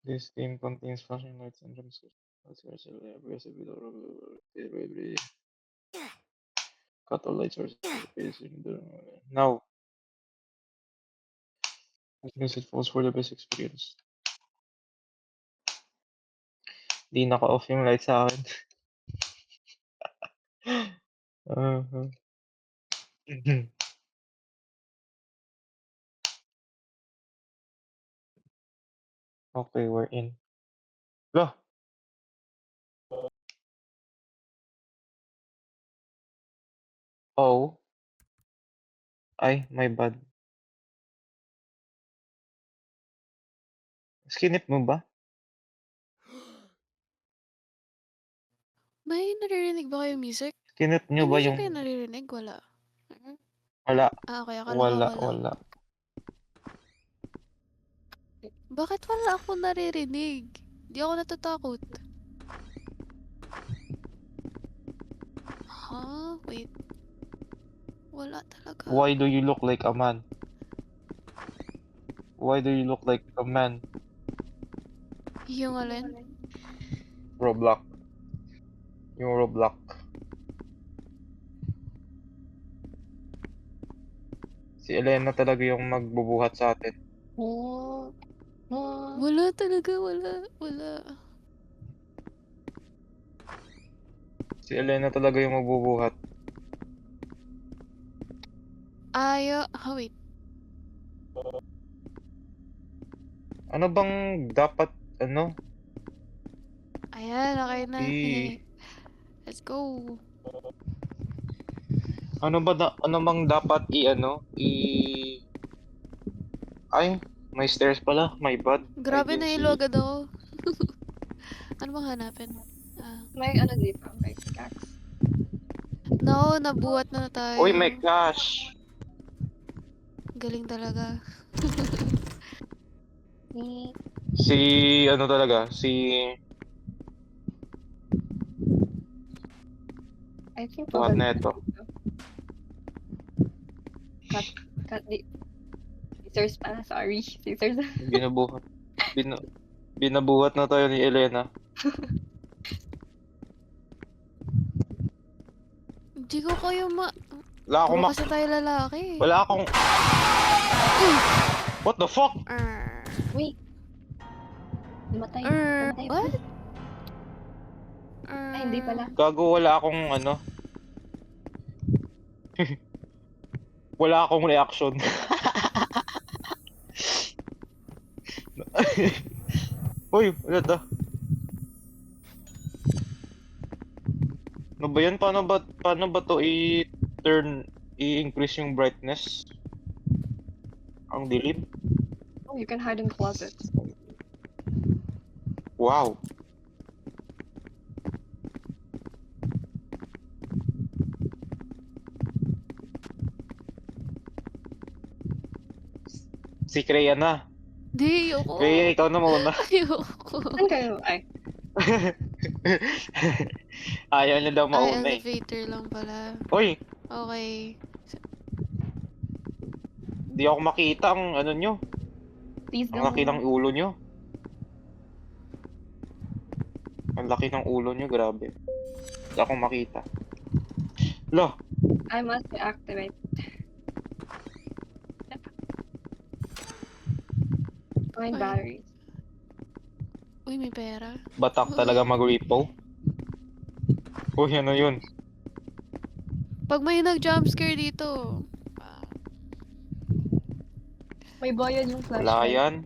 This game contains flashing lights and jump scares. Cut all lights sources. Now, because it falls for the best experience. Di naka-off yung light sa akin. Uh-huh. Okay, we're in. Lo! Oh. Ay, my bad. Skinip mo ba? May naririnig ba kayong music? Skinip nyo May ba music yung... kayo naririnig? Wala. Wala. Okay, akala ko ako lang. Wala. Bakit wala ako naririnig? Di ako natatakot. Wait. Wala talaga. Why do you look like a man? Why do you look like a man? Yung alin? Roblox. Yung Roblox. Si Elena talaga yung magbubuhat sa atin. Wala talaga, wala. Si Elena talaga yung magbubuhat. Wait. Ano bang dapat, ano? Ayan, okay na. Let's go. Ano bang dapat Ay, may stairs pala. My bad. Grabe I didn't na see ilo it. agad ako. Ano bang hanapin? May ano dito, may pickaxe. No, nabuhat na tayo. Uy, may cash! Galing talaga. Si, ano talaga, si... I think Buhat na ito. Cut the... Scissors pala, sorry. Scissors. Binabuhat na tayo ni Elena. Hindi ko kayo Wala akong Puro kasi tayo lalaki. Wala akong... What the fuck? Wait. Namatay. What? Ay, hindi pala. Gago, wala akong ano. Wala akong reaction. Uy, wala to. Ano ba yan? Paano ba to i-increase yung brightness? Ang dilim? Oh, you can hide in closets. Wow. Si Kreya na. Di, ayoko. Kreya, ikaw na muna. Ayoko. Saan kayo? Ay. Ayaw niya daw mauna eh. Elevator lang pala. Uy! Okay. Di ako makita ang ano nyo. Please Ang go. laki ng ulo nyo. Ang laki ng ulo nyo, grabe. Di ako makita. Lo! I must deactivate. Find Ay. batteries. Uy, may pera. Batak talaga mag-repo. Uy, ano yun? Pag may nag-jumpscare dito. May bayad yung Wala flashlight. yan.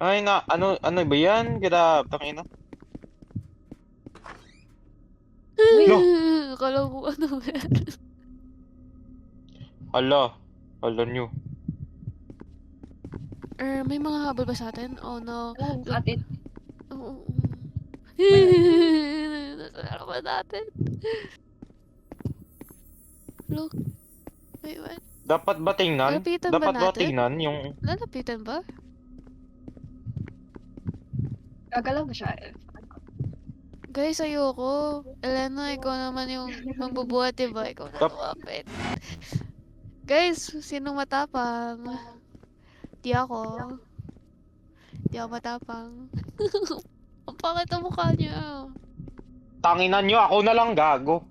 Ay, ano ba yan? Grabe, tangina. Lo! Akala ko ano Hala nyo. May mga habol ba sa atin? Oh no. Oh, cut it. Oo. Where? Nasa ba natin? Look. Wait, what? Dapat ba tingnan? Lalapitan ba Dapat ba natin? tingnan yung... Lalapitan ba? Gagalaw ba siya? Guys, ayoko. Elena, ikaw naman yung magbubuhat, diba? Ikaw na lumapit. Guys, sinong matapang? Di ako. Di ako matapang. Ang pangit ang mukha niya. Tanginan nyo, ako na lang gago.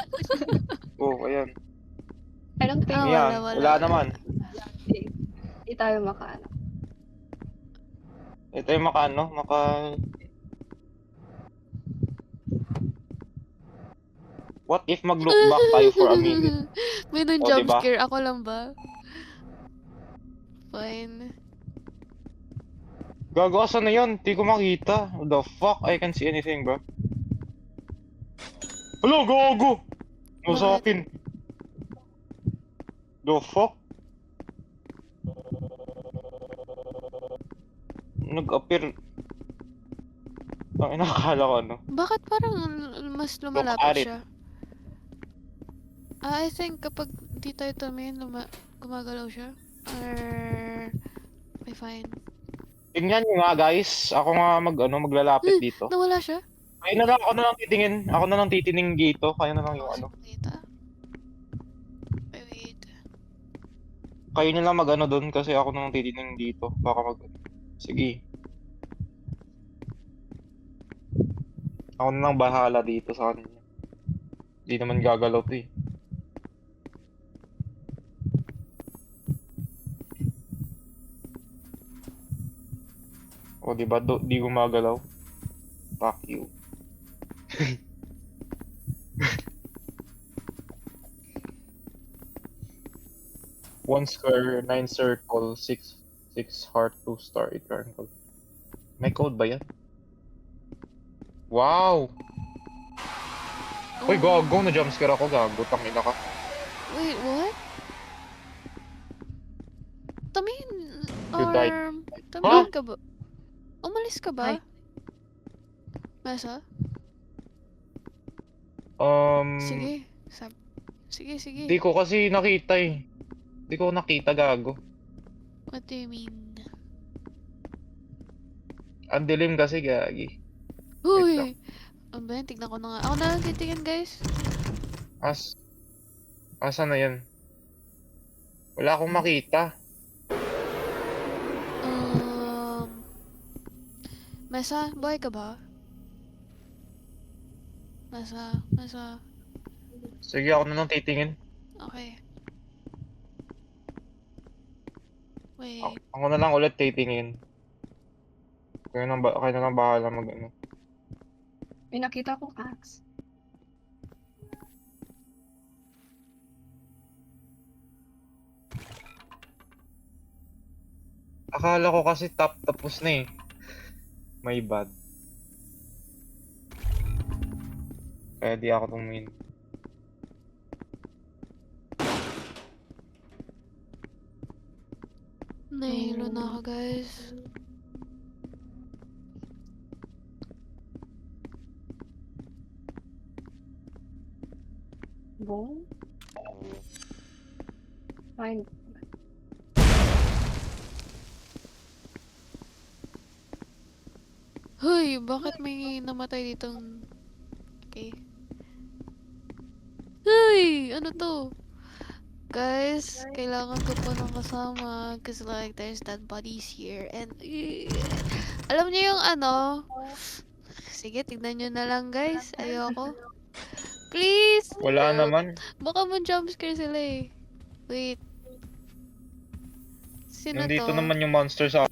Oh, ayan. I don't think Ah, Yan, wala naman. di tayo makaano. Ito yung maka... What if mag-look back tayo for a minute? May nun O, jump diba? scare. Ako lang ba? Fine. Gago, asan na yun? Di ko makita. What the fuck? I can't see anything, bro. Hello, gago! Ano sa Bakit? akin? The fuck? Nag-appear... Ang inakala ko, ano? Bakit parang mas at lumalapit it. siya? I think kapag di tayo tumingin, gumagalaw siya. Okay, fine. Tingnan nyo nga, guys. Ako nga maglalapit dito. Nawala siya? Ako na lang titingin. Ako na lang titingin dito. Kaya na lang yung ano. Kita. Wait. Kayo na lang doon kasi ako na lang titingin dito. Baka Sige. Ako na lang bahala dito sa kanya. Hindi naman gagalaw to eh. O diba, di gumagalaw? Fuck you. One square, 9 circle, 6 heart, 2 star, 8 triangle. May code ba yan? Wow! Uy, gago, na jumpscare ako, gago, tangina ka. Wait, what? Tumingin. You died. Tumingin ka ba? Umalis ka ba? Ay. Mesa? Sige. Sige. Sige. Di ko kasi nakita eh. Di ko nakita, gago. What do you mean? Ang dilim kasi, gagi. Uy! Ang ba yan? Tignan ko na nga. Ako na lang titingin, guys. Asa na yan? Wala akong makita. Mesa, buhay ka ba? Mesa. Sige, ako na lang titingin. Okay. Wait. Ako na lang ulit titingin. Kayo na lang bahala mag-ano. May nakita akong axe. Akala ko kasi tapos na eh. My bad. Kaya di ako tumingin. Nahilo na ako, guys. Boom. Fine. Hoy, bakit may namatay ditong... Okay. Hoy! Ano to? Guys, kailangan ko po ng kasama because like there's dead bodies here and alam niyo yung ano? Sige, tignan nyo na lang guys. Ayoko. Please! Wala naman. Baka ma-jumpscare sila eh. Wait. Sino Nandito to? naman yung monster sa...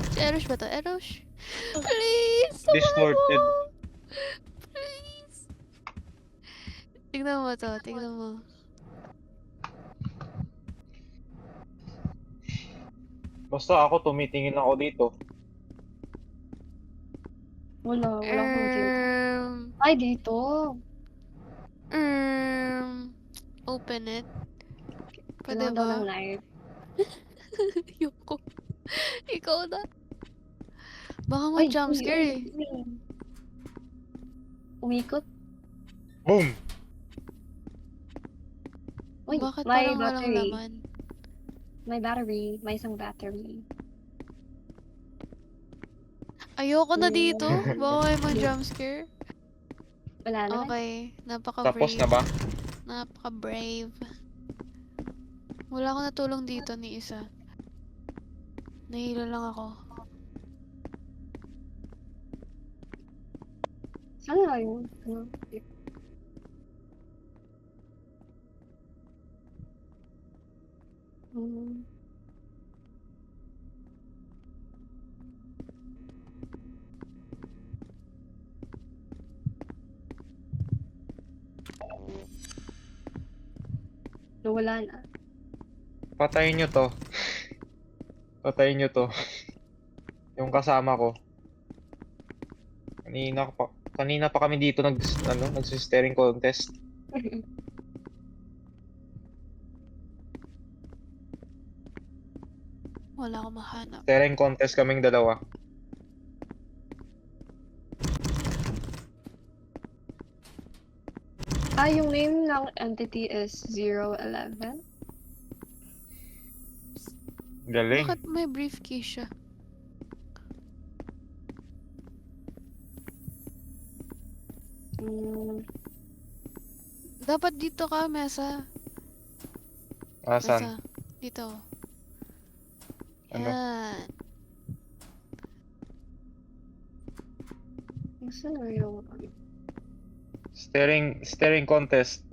Si Erosh ba to? Erosh? Please! samahan Distorted. mo! Please! Tignan mo to. Tignan mo. Basta ako tumitingin ako dito. Wala akong makita. Ay, dito. Open it. Pwede Kailangan daw ba? ng knife. Ayoko. Ikaw na. Baka Ay, ma-jumpscare eh. Umikot. Boom! Uy, Bakit may parang walang battery. laman? May battery. May isang battery. Ayoko na dito. Baka may ma-jumpscare. Wala naman. Okay. Napaka-brave. Tapos na ba? Napaka-brave. Wala akong natulong dito ni isa. Nahilo lang ako. Saan nga yun? Ano? Hmm. Nawala na. Patayin nyo to. Patayin nyo to. Yung kasama ko. Kanina pa kami dito nagsistaring contest. Wala akong mahanap. Staring contest kaming dalawa. Yung name ng entity is 011. Galing. Bakit may briefcase siya? Hmm. Dapat dito ka, Mesa. Asan? Mesa. Dito. Ano? Yan. Saan nga yung... Staring contest.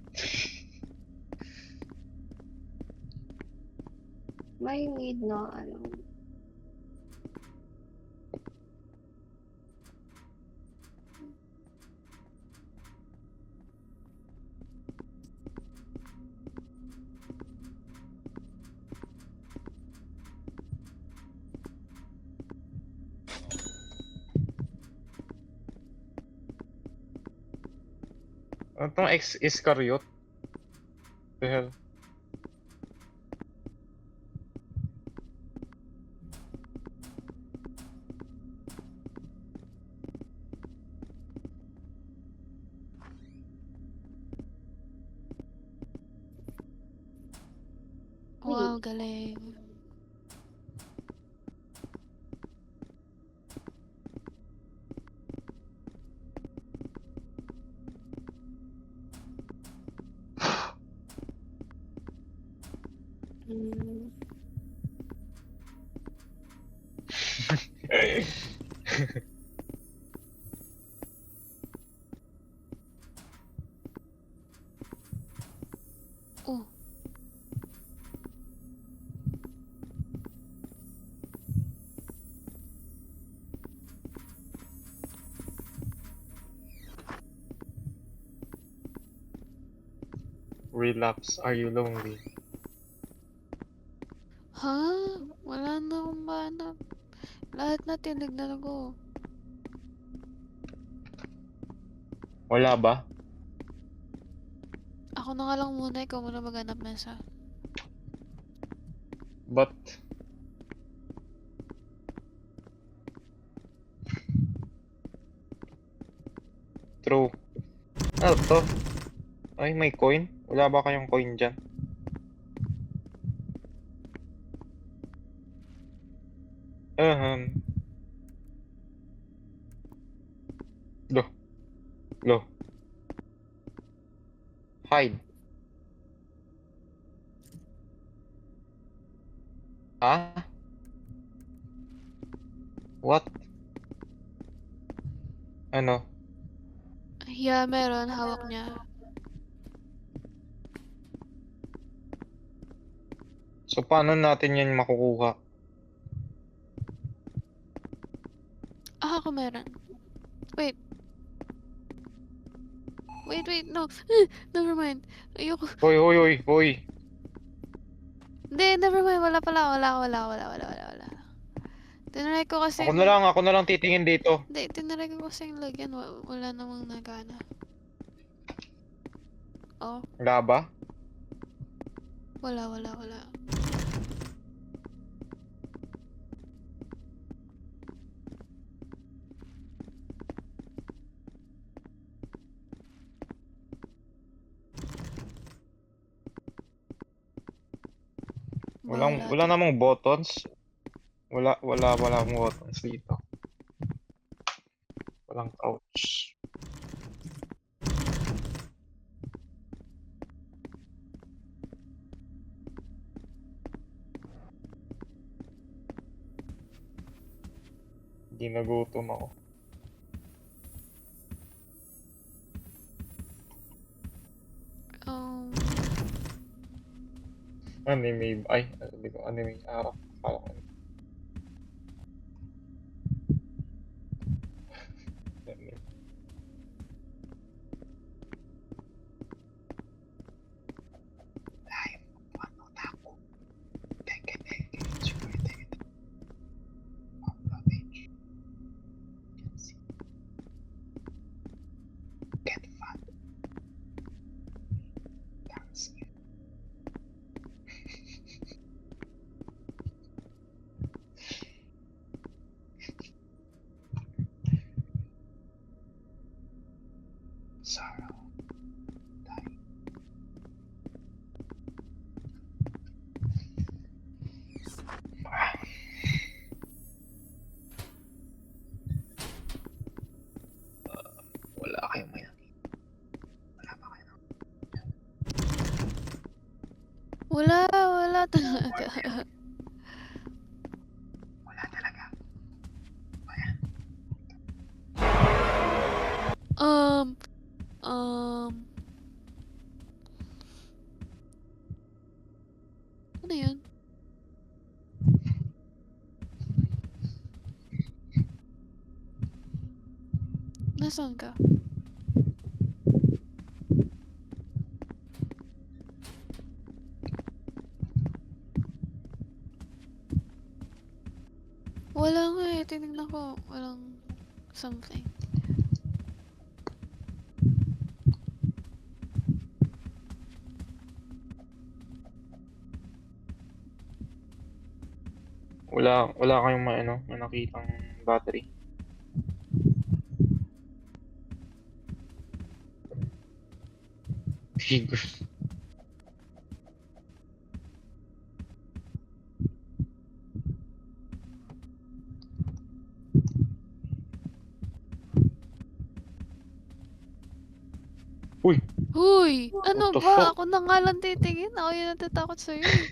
May need na ano. Ano tong Iscariot? The hell? Wow, galing. Hmm. Oh. Relapse. Are you lonely? Ha? Wala na akong mahanap. Lahat na tinignan ko. Wala ba? Ako na nga lang muna, ikaw muna maghanap, Mesa. But... True. Ano to? Ay, may coin? Wala ba kayong coin dyan? Lo. Lo. Hide. Ha? What? Ano? Yeah, meron. Hawak niya. So, paano natin yan makukuha? Ako meron. Wait. Wait, no. Never mind. Ayoko. Hoy, hoy, hoy, hoy. Hindi, never mind. Wala pala. Wala. Tinry ko kasi... Ako na lang titingin dito. Hindi, tinry ko kasi lagyan. Wala namang nagana. Oh, Wala ba? wala. Wala namang buttons. Walang buttons dito. Walang couch. Ginagutom ako. Um, Anime. Ay, sabi ko anime. Akala ko anime. Sorrow. Wala kayong may nakita. Wala ba kayo? wala talaga. Wala talaga. Um, um, ano yun? Nasaan ka? Wala nga eh, tinignan ko. Walang something. Wala kayong may nakitang battery. Figures. Uy! Huy! Ano What the ba? fuck? Ako na nga lang titingin. Ako yung natatakot sa'yo eh.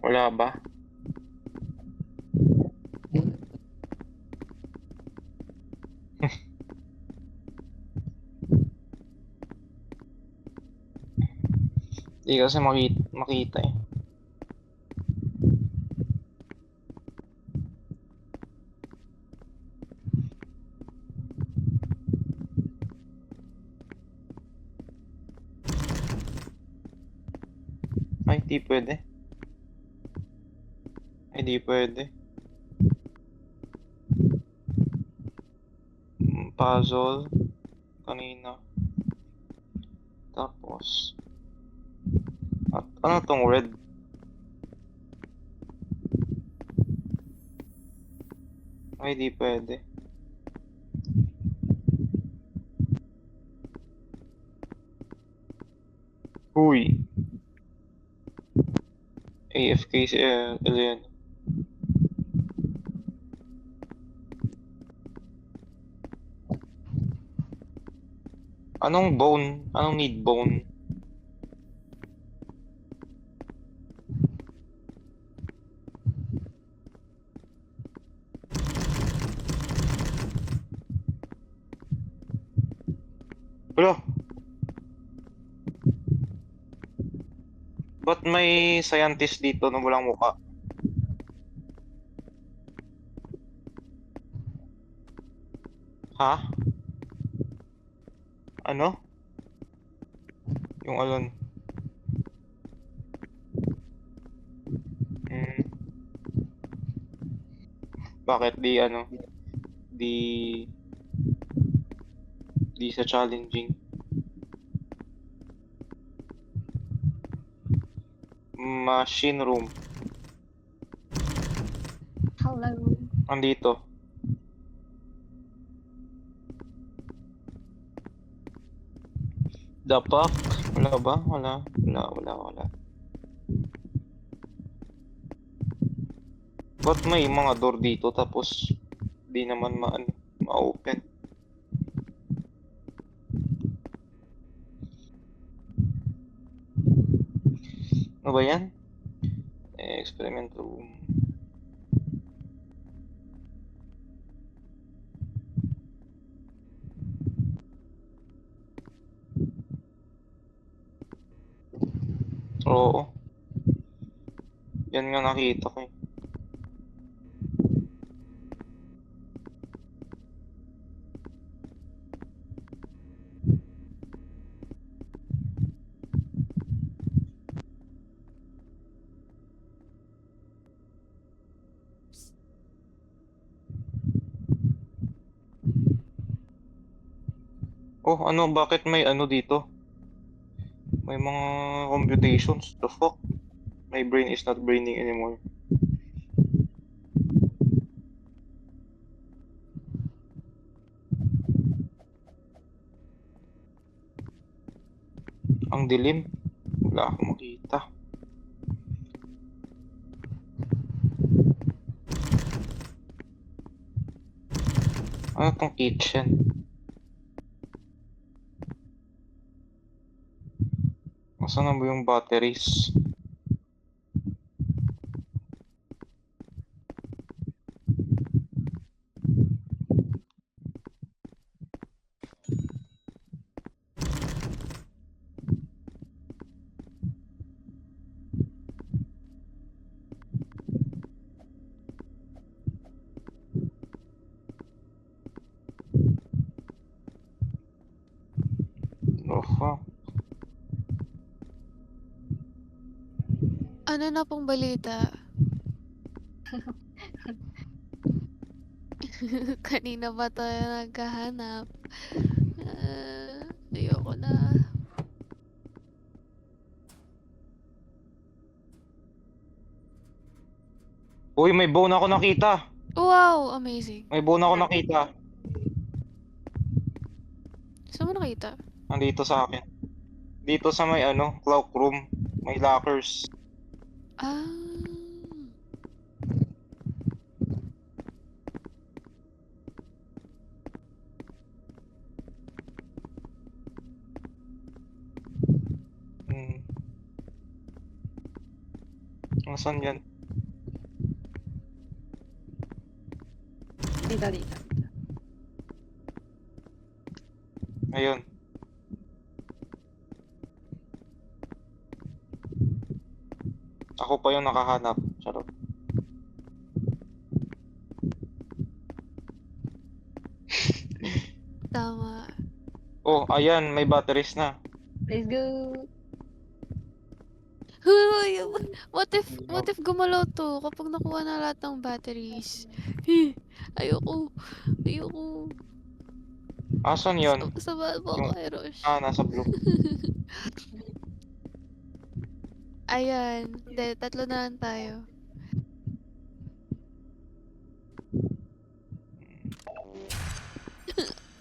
Wala ba? Hindi kasi makita eh. Ay, di pwede. Ay, di pwede. Puzzle. Kanina. Tapos. At ano tong red? Ay, di pwede. Huy. AFK si Elian. Anong bone? Anong need bone? Wala. Ba't may scientist dito na walang muka? Ha? Ano? Yung alon. Hmm. Bakit di di sa challenging? Machine room. Hello. Andito. Dapak? Wala ba? Wala. Ba't may mga door dito tapos di naman ma-open? Ano ba yan? Experiment room. Oo. Yan nga nakita ko eh. Oh, ano, bakit may ano dito? May mga computations. The fuck? My brain is not braining anymore. Ang dilim. Wala akong makita. Ano tong kitchen? Nasaan na ba yung batteries? Oh, fuck. Ano na pong balita? Kanina ba tayo naghahanap? Ayoko na. Uy, may bone ako nakita. Wow! Amazing. May bone ako nakita. Saan mo nakita? Nandito sa akin. Dito sa may ano, cloak room. May lockers. Ah. Hmm. Nasaan yan? Dito. Ayun. Ako pa yung nakahanap. Charot. Tama. Oh, ayan. May batteries na. Let's go. Huy! What if gumalaw to kapag nakuha na lahat ng batteries? Ayoko. Asan yun? Samahan mo ako, Yung, Erosh. nasa blue. Ayan. Hindi, tatlo na lang tayo.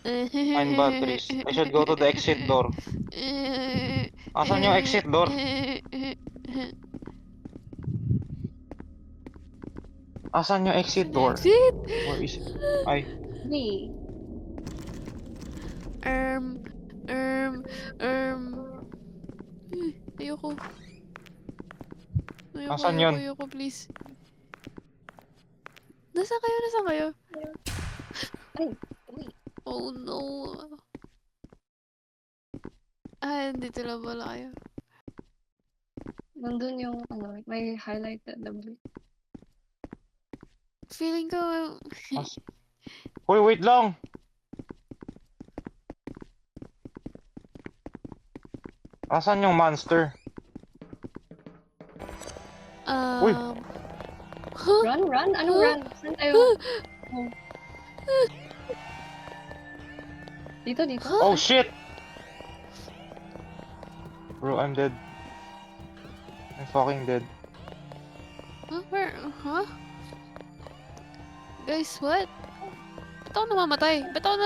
Find batteries. I should go to the exit door. Asan yung exit door? Asan yung exit door? Exit? Where is it? Ay, Me. Um, um, um. Ayoko. Nasaan yun? Ayoko, please. Nasaan kayo? Ay, uy. Oh no. Ah, dito lang pala kayo. Nandun yung, ano, may highlight na blue. Feeling ko, Hoy, wait lang! Asan yung monster? Uy! Huh? Run? Anong Huh? run? Saan tayo? Oh. Dito. Huh? Oh shit! Bro, I'm dead. I'm fucking dead. Huh? Where? Huh? Guys, what? Ba't ako namamatay? Ba't ako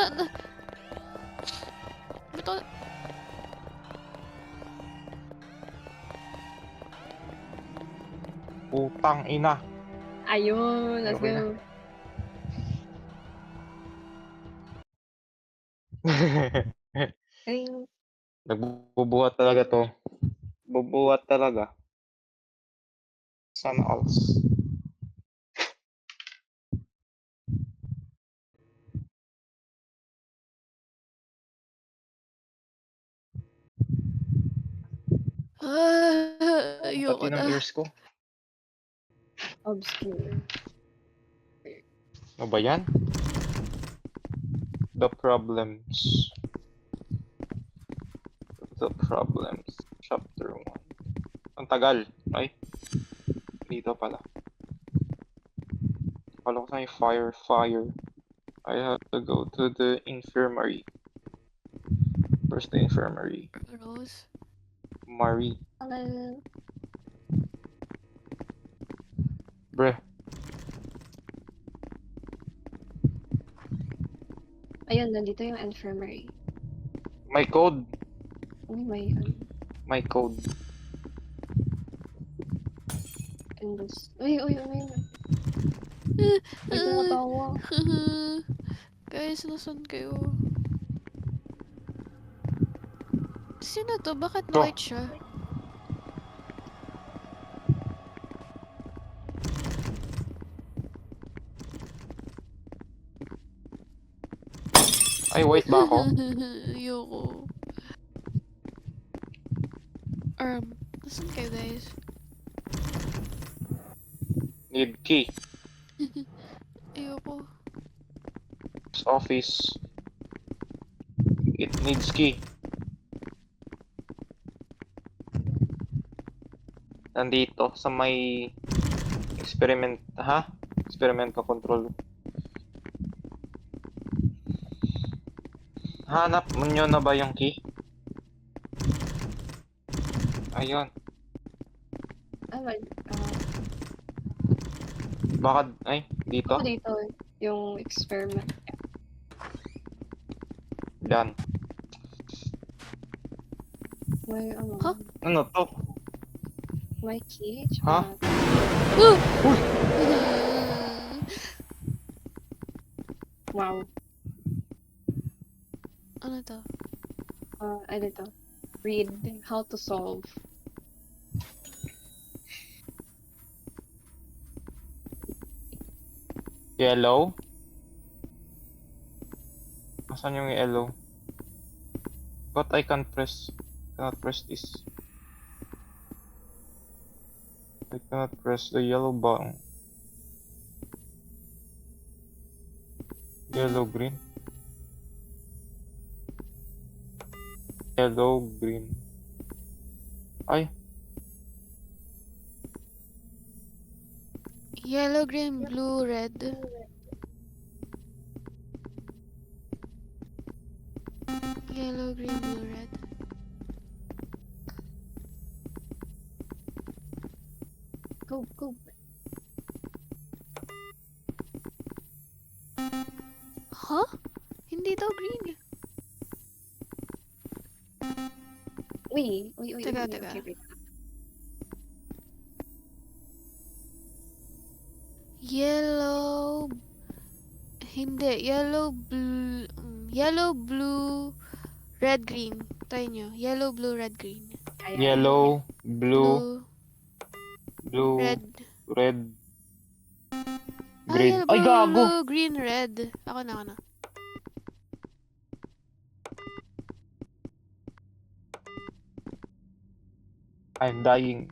Putang ina. Ayun, let's Okay na. go. Ring. Nagbubuhat talaga to. Bubuhat talaga. Sana alls. Ayoko Pati ng na. ears ko. Obscure. Ano ba yan? The problems. The problems. Chapter 1. Ang tagal. Ay, dito pala. Kala ko sa fire. I have to go to the infirmary. Where's the infirmary? Rose. Marie. Hello. Bre. Ayun, nandito yung infirmary. My code. Uy, may My code. endless. Uy. May tumatawa. Guys, nasan kayo? Sino to? Bakit To. white siya? Ay, wait ba ako? Ayoko. Nasan kayo guys? Need key. Ayoko. This office. It needs key. Nandito sa may experimental control. Hanap mo nyo na ba yung key? Ayun. Baka, ay, dito? Ako dito, yung experiment. Yan. May Huh? Ano to? may key. Ha? Wow. Ano to? Dito. Read how to solve. Yellow? Asan yung yellow? But I cannot press this. I cannot press the yellow button. Yellow, green. Yellow, green. Ay, Yellow, green, blue, red. Yellow, green, blue, red. Go. Huh? Hindi daw green. Uy. Teka. Okay, wait. Yellow. Hindi. Yellow, blue, red, green. Try nyo. Yellow, blue, red, green. yellow, blue, Red. red, Ah, green. yellow, Ay, blue, gago! blue, green, red. Ako na. I'm dying.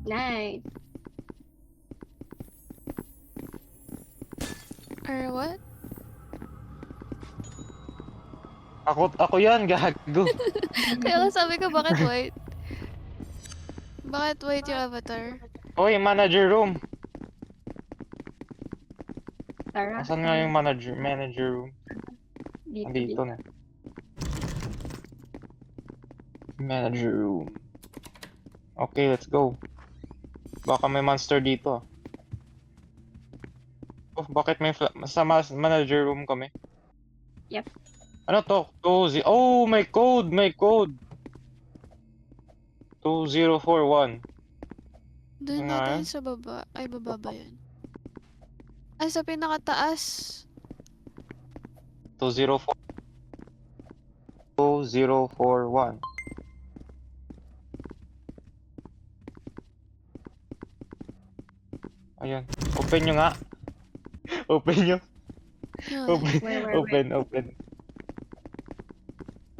Nice. Or what? Ako yan, gago. Kaya nga sabi ko, bakit white? Bakit white yung avatar? Oy, manager room. Tara. Asan nga yung manager room? Dito. Andito na. Manager room. Okay, let's go. Baka may monster dito. Oh, bakit may sa manager room kami? Yep. Ano to? Oh, may code! 2041. Doon Nga natin yan. sa baba. Ay, baba ba yun? Ay, sa pinakataas. 204. 2041. Ayan. Open nyo nga. Open nyo. Yan. Open. Where? Open.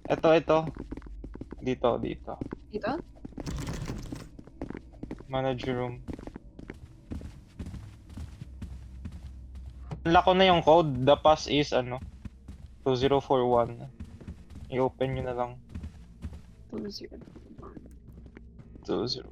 Ito. Dito. Dito? Manager room. Unlock ko na yung code. The pass is 2041. I-open nyo na lang. 2-0. 20.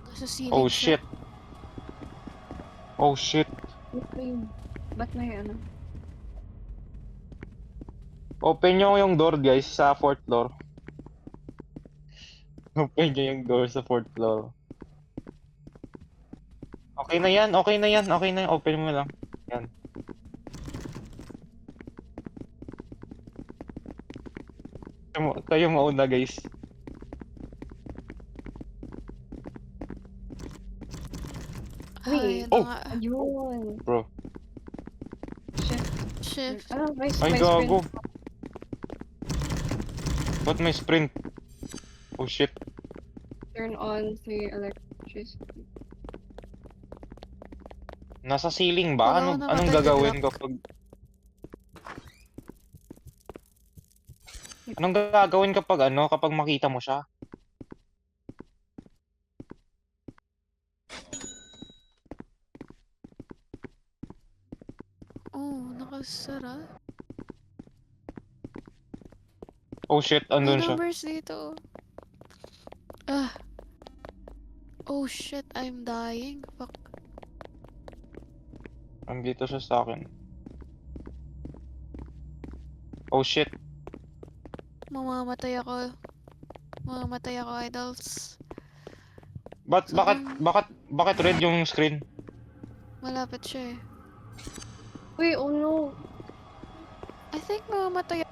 Nasa ceiling Oh siya. shit. Oh shit. Ito yun. Ba't may ano? Open nyo yung door guys sa 4th floor. Open nyo yung door sa 4th floor. Okay na yan. Open mo lang. Yan. Kayo mauna guys. Ay, Wait. ito Oh! nga. Ayun. Bro. Shift. Ah, may Ay may gago. sprint. Ba't may sprint? Oh shit. Turn on the electricity. Nasa ceiling ba? Wala ako Anong namatay, gagawin Jack. kapag... Anong gagawin kapag makita mo siya? Oh, nakasara. Oh shit, May andun siya. numbers dito. Ah. Oh shit, I'm dying. Fuck. Andito siya sa akin. Oh shit. Mamamatay ako. Mamamatay ako, idols. Bakit red yung screen? Malapit siya eh. Wait, oh no. I think mamamatay ako.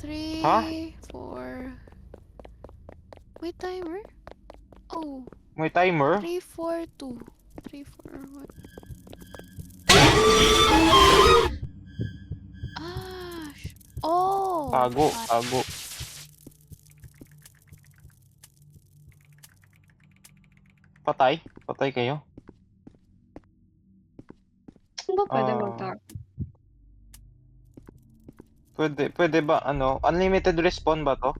3, Ha? 4. May timer? Oh. May timer? 3, 4, 2. 3, 4, 1. Ah! Oh! Tago. Patay kayo? Saan ba pwede Ah. mag-talk? Pwede ba unlimited respawn ba to?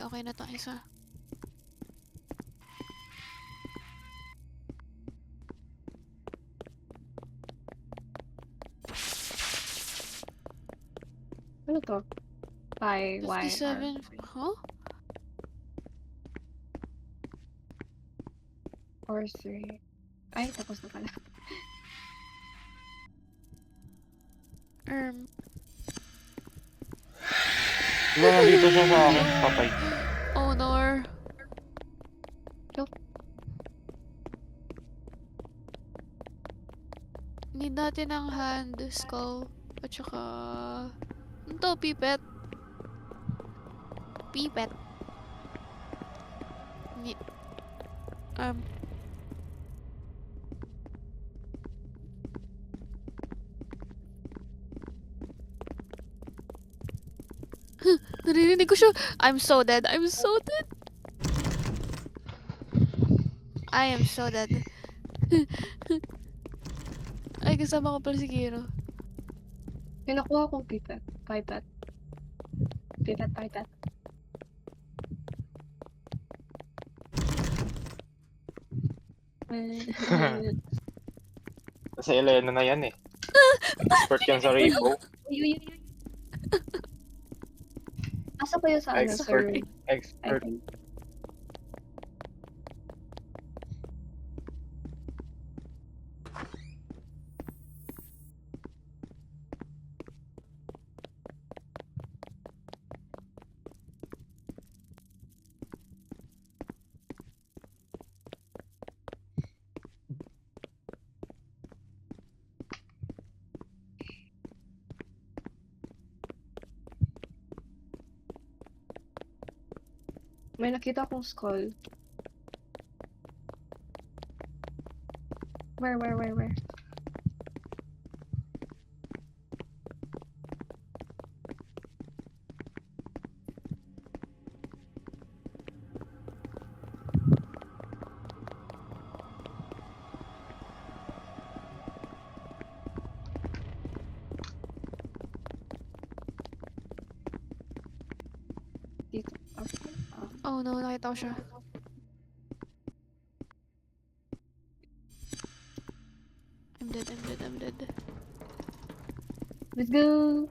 Okay na to isa. Ano to? Why? 57. Huh? Or 3. Ay, tapos na pala. Nandito siya sa akin. Patay. Oh no. Look. Need natin ang hand, skull, at saka... Ano to? Pipet. Need... Naririnig ko siya. I'm so dead. I am so dead. Ay, kasama ko pala si Kiro. Pinakuha kong pipet. Pipet. Sa Elena na yan eh. Expert yan sa Rainbow. Uy. Asa pa yun sa ano, sir? I Expert. think. May nakita akong skull. Where? Dito. Okay. Oh no, nakita ko siya. I'm dead. Let's go!